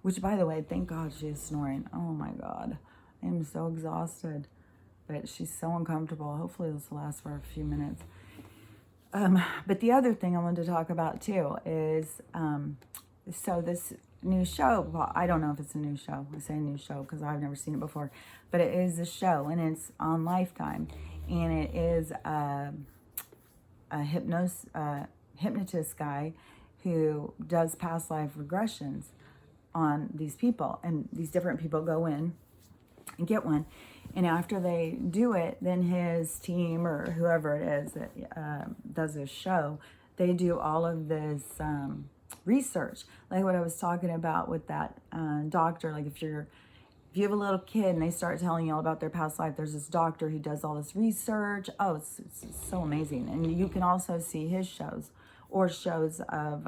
which, by the way, thank God she is snoring. Oh my God. I am so exhausted. But she's so uncomfortable. Hopefully this will last for a few minutes. But the other thing I wanted to talk about too is, so this new show, well, I don't know if it's a new show. I say new show because I've never seen it before. But it is a show, and it's on Lifetime. And it is a hypnotist guy who does past life regressions on these people. And these different people go in and get one. And after they do it, then his team or whoever it is that does this show, they do all of this research. Like what I was talking about with that doctor. Like if you have a little kid and they start telling you all about their past life, there's this doctor who does all this research. Oh, it's so amazing. And you can also see his shows or shows of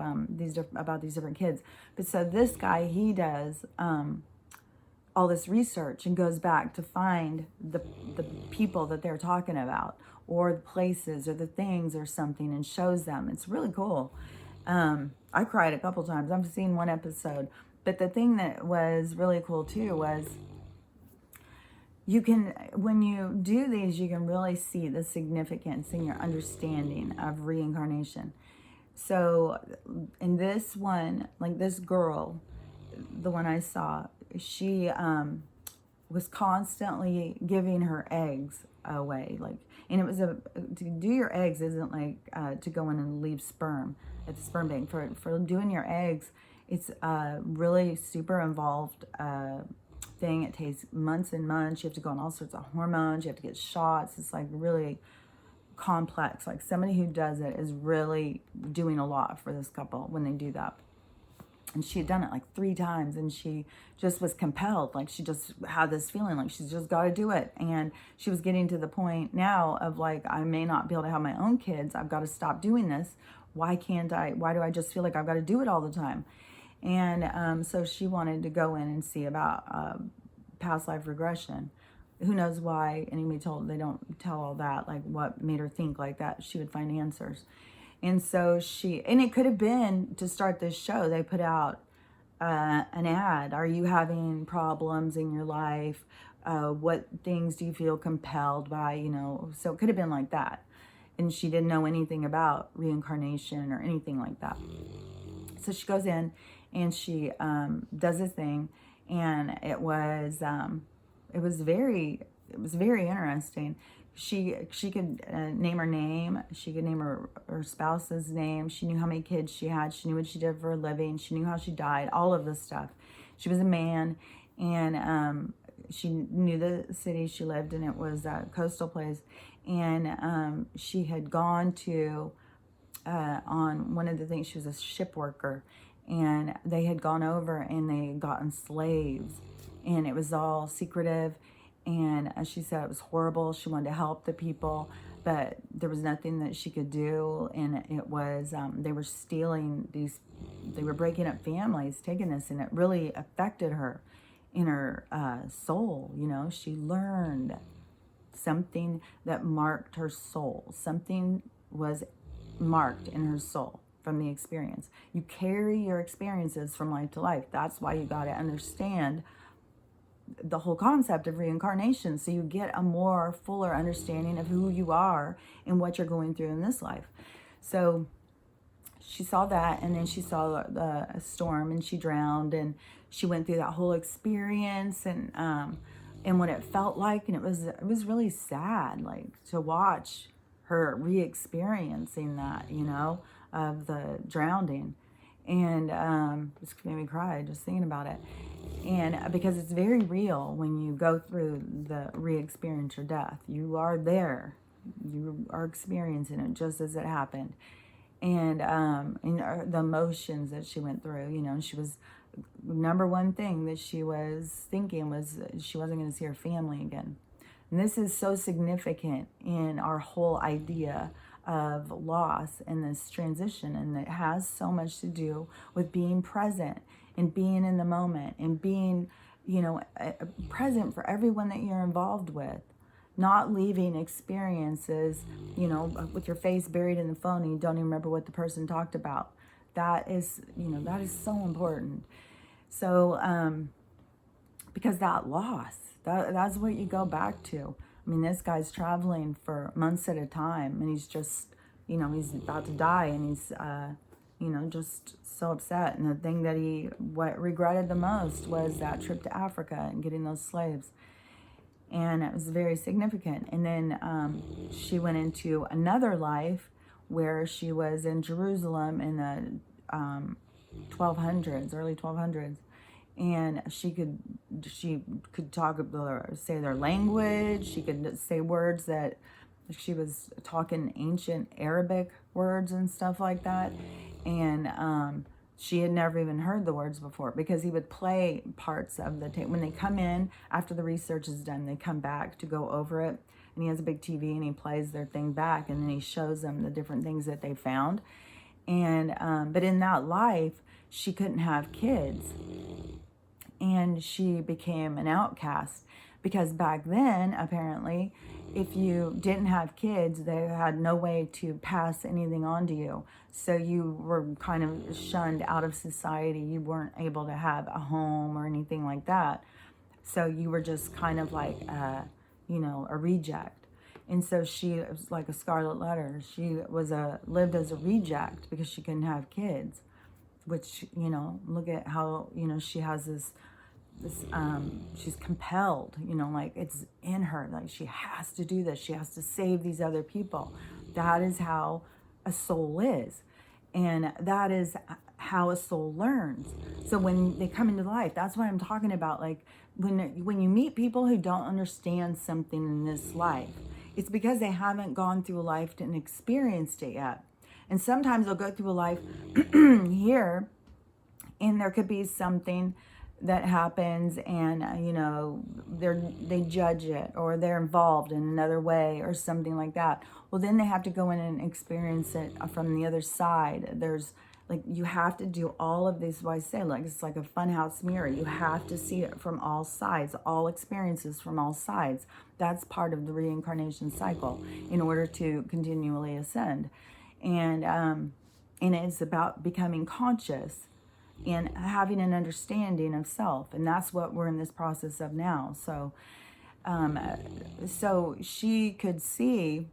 about these different kids. But so this guy, he does all this research and goes back to find the people that they're talking about or the places or the things or something and shows them. It's really cool. I cried a couple times. I've seen one episode. But the thing that was really cool too was you can, when you do these, you can really see the significance in your understanding of reincarnation. So in this one, like this girl, the one I saw, she was constantly giving her eggs away. Like, and it was to do your eggs isn't like to go in and leave sperm at the sperm bank. For doing your eggs, it's a really super involved thing. It takes months and months. You have to go on all sorts of hormones. You have to get shots. It's like really complex. Like somebody who does it is really doing a lot for this couple when they do that. And she had done it like 3 times and she just was compelled. Like she just had this feeling like she's just got to do it. And she was getting to the point now of like, I may not be able to have my own kids. I've got to stop doing this. Why can't I? Why do I just feel like I've got to do it all the time? And so she wanted to go in and see about past life regression. Who knows why anybody told, they don't tell all that, like what made her think like that. She would find answers. And so and it could have been to start this show, they put out an ad. Are you having problems in your life? What things do you feel compelled by? You know, so it could have been like that. And she didn't know anything about reincarnation or anything like that. So she goes in and she does this thing, and it was very interesting. She could name her name. She could name her spouse's name. She knew how many kids she had. She knew what she did for a living. She knew how she died. All of this stuff. She was a man, and she knew the city she lived in. It was a coastal place, and she had gone to on one of the things. She was a ship worker, and they had gone over and they had gotten slaves, and it was all secretive. And she said it was horrible. She wanted to help the people, but there was nothing that she could do. And it was, they were stealing these, they were breaking up families, taking this, and it really affected her in her soul. You know, she learned something that marked her soul. Something was marked in her soul from the experience. You carry your experiences from life to life. That's why you got to understand the whole concept of reincarnation, so you get a more fuller understanding of who you are and what you're going through in this life. So she saw that, and then she saw the storm, and she drowned, and she went through that whole experience, and what it felt like, and it was really sad, like to watch her re-experiencing that, you know, of the drowning. And it's made me cry just thinking about it. And because it's very real when you go through the re-experience your death. You are there. You are experiencing it just as it happened. And the emotions that she went through, you know, she was, number one thing that she was thinking was she wasn't going to see her family again. And this is so significant in our whole idea of loss and this transition, and it has so much to do with being present and being in the moment and being, you know, present for everyone that you're involved with, not leaving experiences, you know, with your face buried in the phone and you don't even remember what the person talked about. That is, you know, that is so important. So, because that loss, that's what you go back to. I mean, this guy's traveling for months at a time, and he's just, he's about to die, and he's, just so upset. And the thing that what regretted the most was that trip to Africa and getting those slaves. And it was very significant. And then she went into another life where she was in Jerusalem in the 1200s, early 1200s, and she could talk, say their language. She could say words that she was talking ancient Arabic words and stuff like that. And she had never even heard the words before, because he would play parts of the tape. When they come in, after the research is done, they come back to go over it. And he has a big TV, and he plays their thing back, and then he shows them the different things that they found. And but in that life, she couldn't have kids. And she became an outcast, because back then, apparently, if you didn't have kids, they had no way to pass anything on to you. So you were kind of shunned out of society. You weren't able to have a home or anything like that. So you were just kind of like, a reject. And so she was like a scarlet letter. She lived as a reject because she couldn't have kids, which, look at how, she has this she's compelled, like it's in her, like she has to do this. She has to save these other people. That is how a soul is. And that is how a soul learns. So when they come into life, that's what I'm talking about. Like when you meet people who don't understand something in this life, it's because they haven't gone through a life and experienced it yet. And sometimes they'll go through a life here, and there could be something that happens, and they judge it, or they're involved in another way or something like that. Well, then they have to go in and experience it from the other side. There's like, you have to do all of this. What I say, like, it's like a funhouse mirror. You have to see it from all sides, all experiences from all sides. That's part of the reincarnation cycle in order to continually ascend. And it's about becoming conscious and having an understanding of self. And that's what we're in this process of now. So so she could see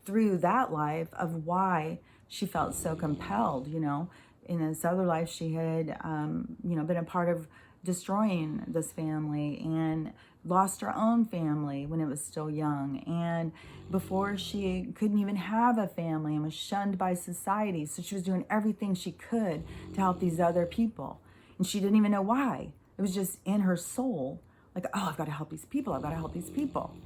through that life of why she felt so compelled. In this other life, she had been a part of destroying this family, and lost her own family when it was still young, and before she couldn't even have a family, and was shunned by society. So she was doing everything she could to help these other people, and she didn't even know why. It was just in her soul, like, oh, I've got to help these people, I've got to help these people.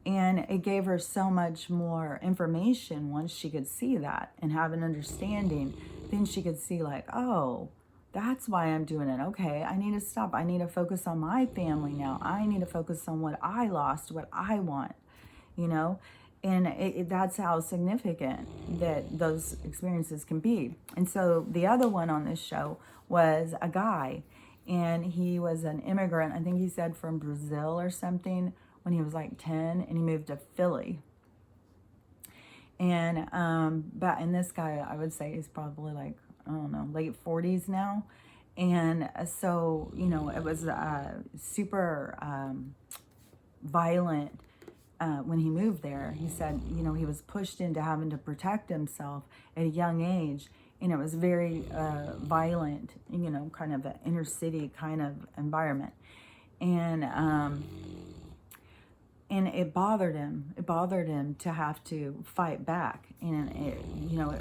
And it gave her so much more information. Once she could see that and have an understanding, then she could see, like, oh, that's why I'm doing it. Okay, I need to stop. I need to focus on my family now. I need to focus on what I lost, what I want, And that's how significant that those experiences can be. And so the other one on this show was a guy, and he was an immigrant. I think he said from Brazil or something, when he was like 10, and he moved to Philly. And this guy, I would say, is probably like, I don't know, late 40s now. And so, it was super violent when he moved there. He said, he was pushed into having to protect himself at a young age. And it was very violent, kind of an inner city kind of environment. And it bothered him. It bothered him to have to fight back. And it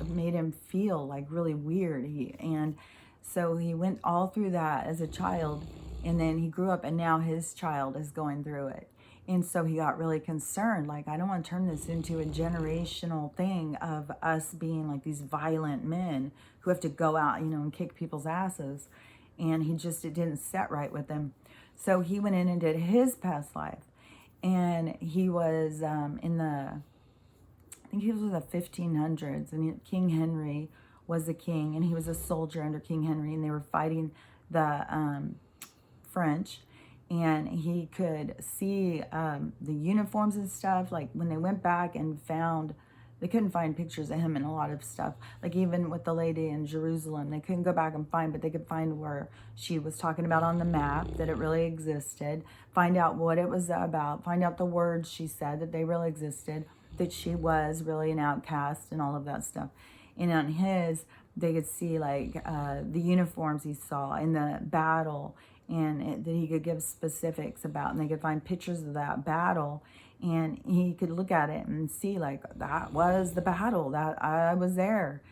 made him feel like really weird. And so he went all through that as a child. And then he grew up, and now his child is going through it. And so he got really concerned. Like, I don't want to turn this into a generational thing of us being like these violent men who have to go out, and kick people's asses. And it didn't set right with him. So he went in and did his past life. And he was I think he was in the 1500s, and King Henry was the king, and he was a soldier under King Henry, and they were fighting the French, and he could see the uniforms and stuff. Like when they went back and found They couldn't find pictures of him in a lot of stuff. Like even with the lady in Jerusalem, they couldn't go back and find, but they could find where she was talking about on the map, that it really existed, find out what it was about, find out the words she said, that they really existed, that she was really an outcast and all of that stuff. And on his, they could see like the uniforms he saw in the battle, and that he could give specifics about, and they could find pictures of that battle, and he could look at it and see like, that was the battle, that I was there.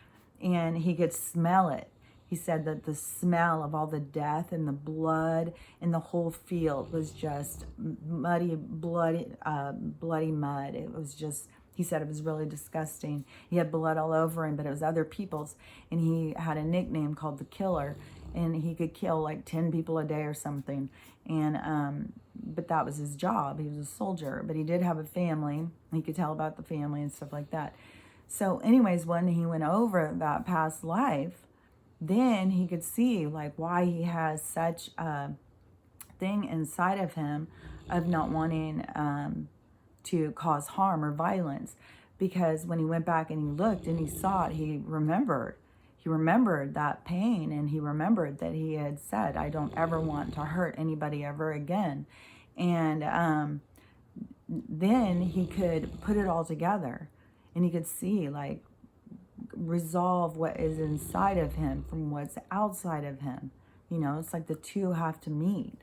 And he could smell it. He said that the smell of all the death and the blood in the whole field was just bloody mud. It was just, he said it was really disgusting. He had blood all over him, but it was other people's. And he had a nickname called the Killer. And he could kill like 10 people a day or something. And, but that was his job. He was a soldier, but he did have a family. He could tell about the family and stuff like that. So anyways, when he went over that past life, then he could see like why he has such a thing inside of him of not wanting to cause harm or violence. Because when he went back and he looked and he saw it, he remembered that pain, and he remembered that he had said, I don't ever want to hurt anybody ever again. And then he could put it all together, and he could see like resolve what is inside of him from what's outside of him. You know, it's like the two have to meet.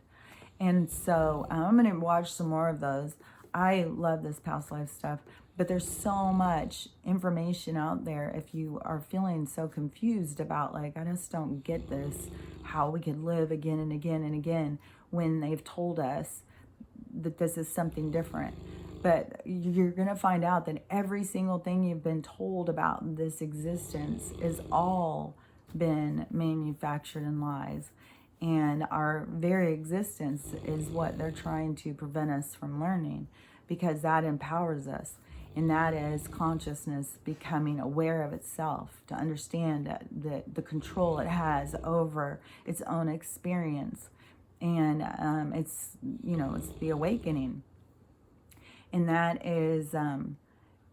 And so I'm going to watch some more of those. I love this past life stuff, but there's so much information out there. If you are feeling so confused about like, I just don't get this, how we could live again and again and again when they've told us that this is something different. But you're going to find out that every single thing you've been told about this existence is all been manufactured in lies. And our very existence is what they're trying to prevent us from learning, because that empowers us. And that is consciousness becoming aware of itself, to understand that the control it has over its own experience. And it's, you know, it's the awakening. And that is,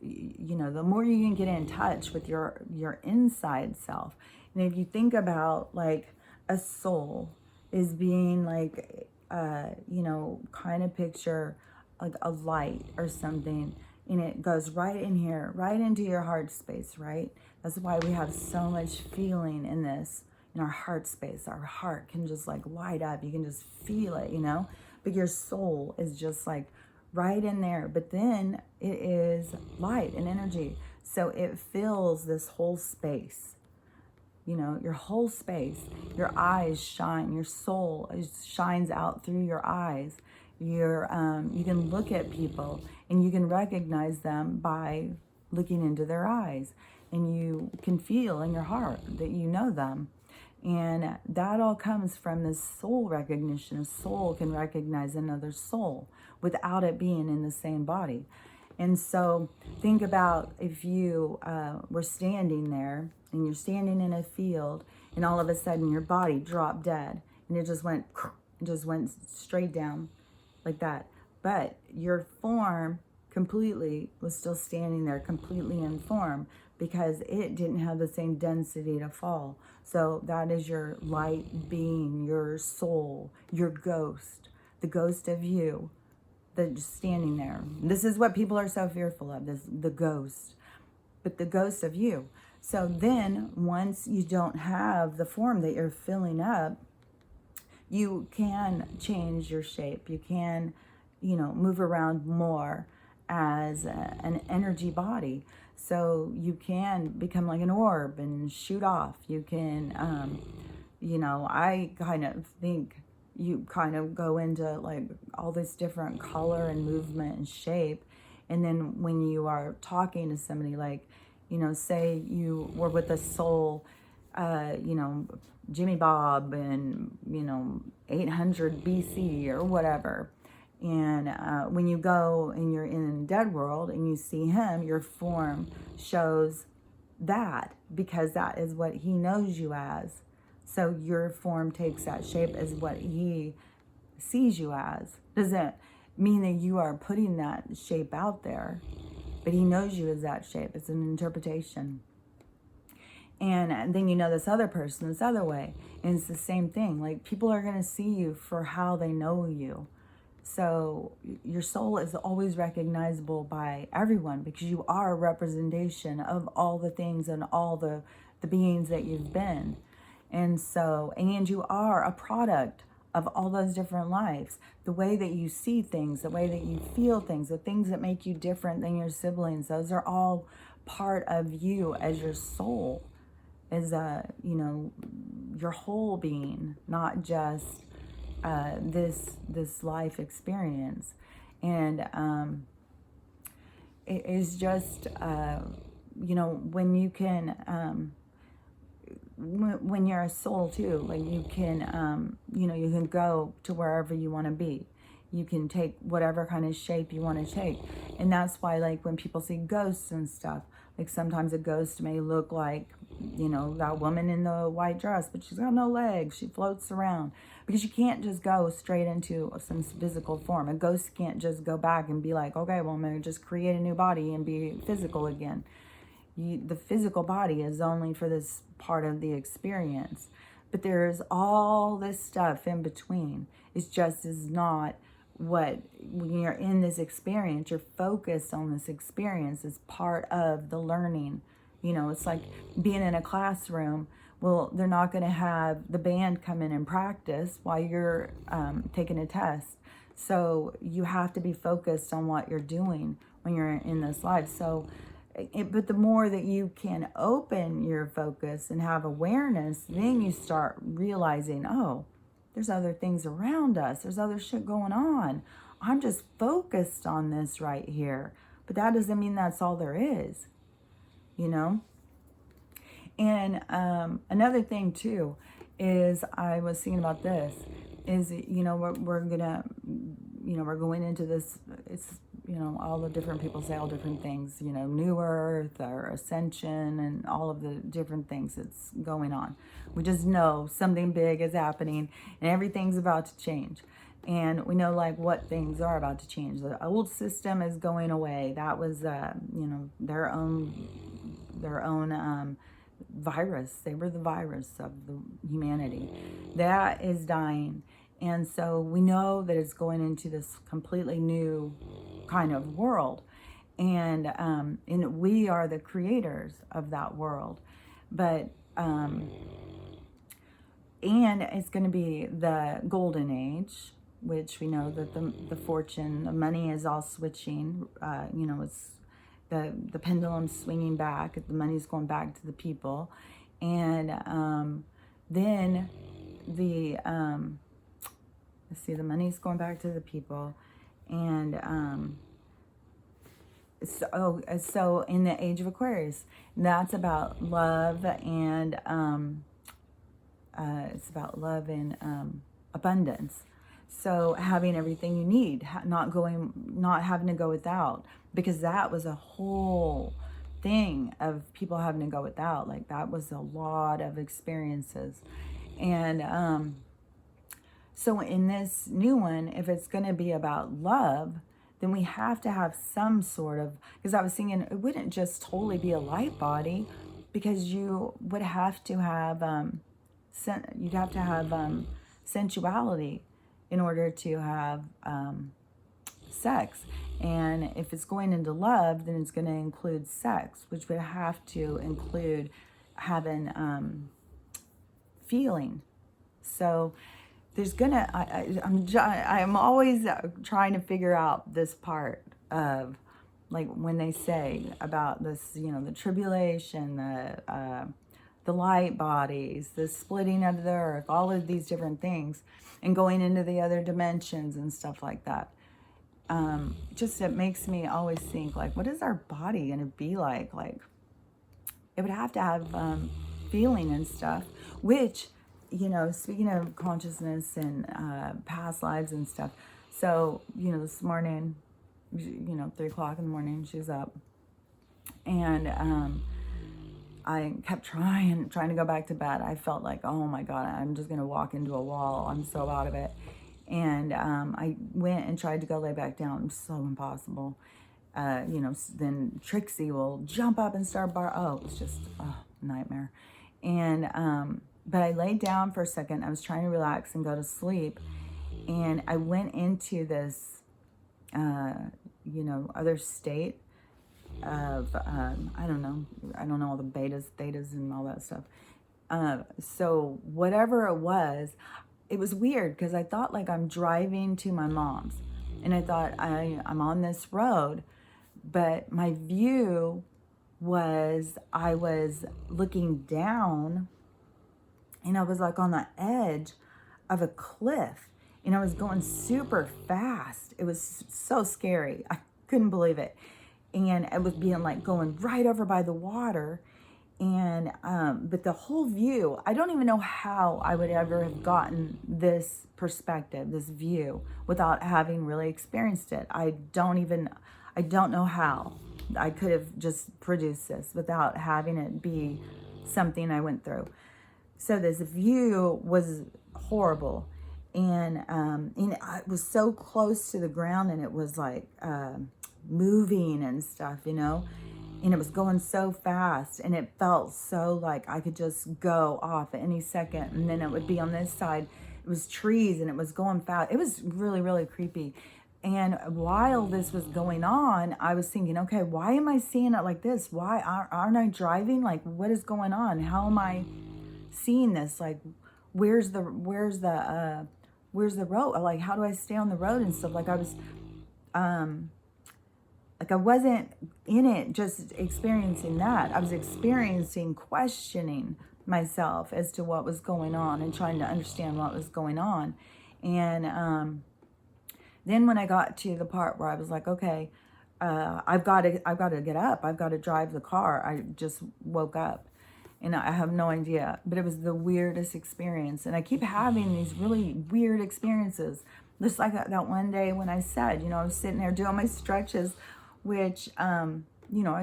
you know, the more you can get in touch with your inside self. And if you think about like a soul is being like, you know, kind of picture like a light or something, and it goes right in here, right into your heart space, right? That's why we have so much feeling in this, in our heart space. Our heart can just like light up. You can just feel it, you know? But your soul is just like right in there. But then it is light and energy. So it fills this whole space. You know, your whole space. Your eyes shine. Your soul shines out through your eyes. You can look at people and you can recognize them by looking into their eyes, and you can feel in your heart that you know them. And that all comes from this soul recognition. A soul can recognize another soul without it being in the same body. And so think about if you were standing there and you're standing in a field, and all of a sudden your body dropped dead, and it just went straight down like that. But your form completely was still standing there, completely in form, because it didn't have the same density to fall. So that is your light being, your soul, your ghost, the ghost of you that's just standing there. This is what people are so fearful of, the ghost, but the ghost of you. So then once you don't have the form that you're filling up, you can change your shape. You can, you know, move around more as an energy body. So you can become like an orb and shoot off. You can, you know, I kind of think you kind of go into like all this different color and movement and shape. And then when you are talking to somebody, like, you know, say you were with a soul, you know, Jimmy Bob and, you know, 800 BC or whatever. And when you go and you're in dead world and you see him, your form shows that, because that is what he knows you as. So your form takes that shape as what he sees you as. Doesn't mean that you are putting that shape out there. but he knows you as that shape. It's an interpretation. And then you know this other person this other way. And it's the same thing. Like, people are going to see you for how they know you. So your soul is always recognizable by everyone, because you are a representation of all the things and all the beings that you've been. And so, and you are a product of all those different lives. The way that you see things, the way that you feel things, the things that make you different than your siblings, those are all part of you as your soul, as your whole being, not just this life experience. And it is just when you can when you're a soul too, like, you can you can go to wherever you want to be. You can take whatever kind of shape you want to take. And that's why, like, when people see ghosts and stuff, like, sometimes a ghost may look like, that woman in the white dress, but she's got no legs. She floats around. Because you can't just go straight into some physical form. A ghost can't just go back and be like, okay, well, I'm going to just create a new body and be physical again. The physical body is only for this part of the experience. But there's all this stuff in between. It's just is not what, when you're in this experience, you're focused on this experience as part of the learning. It's like being in a classroom. Well, they're not going to have the band come in and practice while you're taking a test. So you have to be focused on what you're doing when you're in this life. So, but the more that you can open your focus and have awareness, then you start realizing, oh, there's other things around us. There's other shit going on. I'm just focused on this right here. But that doesn't mean that's all there is, And another thing too is, I was thinking about this, is, we're gonna, we're going into this, it's, all the different people say all different things, New Earth or Ascension and all of the different things that's going on. We just know something big is happening and everything's about to change. And we know, like, what things are about to change. The old system is going away. That was, their own virus. They were the virus of the humanity. That is dying. And so we know that it's going into this completely new kind of world. And we are the creators of that world. But, and it's going to be the golden age, which we know that the fortune, the money is all switching. It's the pendulum's swinging back. The money's going back to the people. And then the money's going back to the people. And so in the age of Aquarius, that's about love, and it's about love and abundance. So having everything you need, not having to go without, because that was a whole thing of people having to go without. Like, that was a lot of experiences. And so in this new one, if it's going to be about love, then we have to have some sort of, because I was thinking it wouldn't just totally be a light body, because you would have to have, you'd have to have sensuality in order to have sex. And if it's going into love, then it's going to include sex, which would have to include having feeling. So there's gonna, I'm always trying to figure out this part of, like, when they say about this, the tribulation, the light bodies, the splitting of the earth, all of these different things, and going into the other dimensions and stuff like that. Just, it makes me always think, like, what is our body going to be like? Like, it would have to have feeling and stuff, which, speaking of consciousness and past lives and stuff. So, this morning, 3 o'clock in the morning, she's up. And I kept trying to go back to bed. I felt like, oh my God, I'm just going to walk into a wall. I'm so out of it. And I went and tried to go lay back down. It was so impossible. Then Trixie will jump up and start oh, it was just nightmare. And but I laid down for a second. I was trying to relax and go to sleep, and I went into this other state of I don't know all the betas, thetas, and all that stuff. So whatever it was weird because I thought like I'm driving to my mom's, and I thought I'm on this road, but my view was I was looking down, and I was like on the edge of a cliff, and I was going super fast. It was so scary. I couldn't believe it. And it was being like going right over by the water. And but the whole view, I don't even know how I would ever have gotten this perspective, this view, without having really experienced it. I don't know how I could have just produced this without having it be something I went through. So this view was horrible, and it was so close to the ground, and it was like moving and stuff, and it was going so fast, and it felt so like I could just go off at any second. And then it would be on this side, it was trees, and it was going fast. It was really, really creepy. And while this was going on, I was thinking, okay, why am I seeing it like this? Why aren't I driving? Like, what is going on? How am I seeing this? Like, where's the road? Like, how do I stay on the road and stuff? Like, I was like I wasn't in it just experiencing that. I was experiencing questioning myself as to what was going on and trying to understand what was going on. And then when I got to the part where I was like, okay, I've got to get up. I've got to drive the car. I just woke up, and I have no idea. But it was the weirdest experience. And I keep having these really weird experiences. Just like that one day when I said, I was sitting there doing my stretches, which, I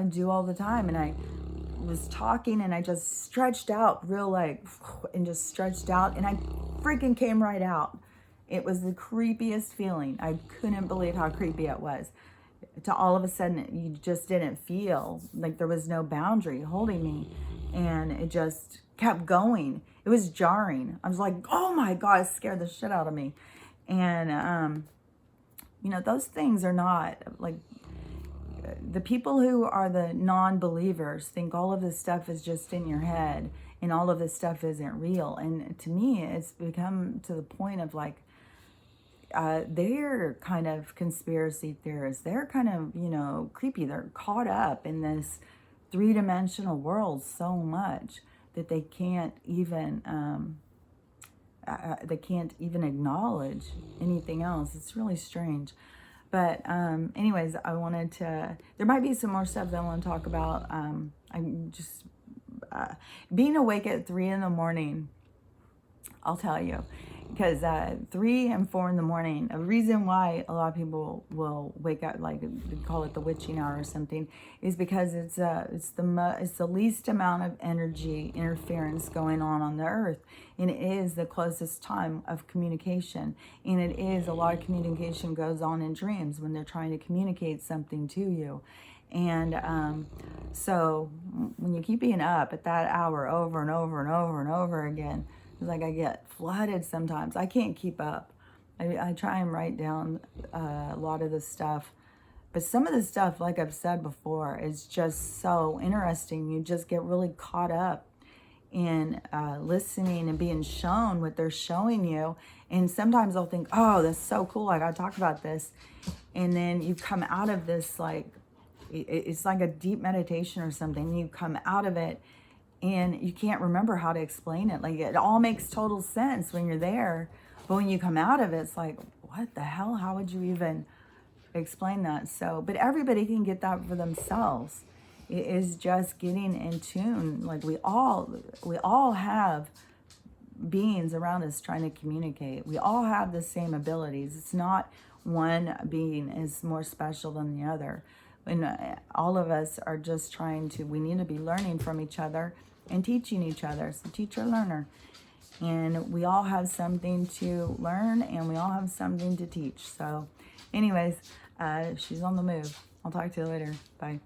do all the time. And I was talking, and I just stretched out and just stretched out. And I freaking came right out. It was the creepiest feeling. I couldn't believe how creepy it was. To all of a sudden, you just didn't feel like there was no boundary holding me. And it just kept going. It was jarring. I was like, oh my God, it scared the shit out of me. And, those things are not like, the people who are the non-believers think all of this stuff is just in your head and all of this stuff isn't real. And to me, it's become to the point of like, they're kind of conspiracy theorists. They're kind of, creepy. They're caught up in this three-dimensional world so much that they can't even acknowledge anything else. It's really strange. But anyways, there might be some more stuff that I want to talk about. I'm just being awake at 3 a.m, I'll tell you. Because 3 and 4 in the morning, a reason why a lot of people will wake up, like they call it the witching hour or something, is because it's the least amount of energy interference going on the earth, and it is the closest time of communication, and it is a lot of communication goes on in dreams when they're trying to communicate something to you. And so when you keep being up at that hour over and over and over and over again, it's like I get flooded sometimes. I can't keep up. I try and write down a lot of this stuff. But some of the stuff, like I've said before, is just so interesting. You just get really caught up in listening and being shown what they're showing you. And sometimes I'll think, oh, that's so cool. I got to talk about this. And then you come out of this, like, it's like a deep meditation or something. You come out of it, and you can't remember how to explain it. Like, it all makes total sense when you're there. But when you come out of it, it's like, what the hell? How would you even explain that? So, but everybody can get that for themselves. It is just getting in tune. Like, we all have beings around us trying to communicate. We all have the same abilities. It's not one being is more special than the other. And all of us are just we need to be learning from each other and teaching each other. So teacher, learner. And we all have something to learn, and we all have something to teach. So anyways, she's on the move. I'll talk to you later. Bye.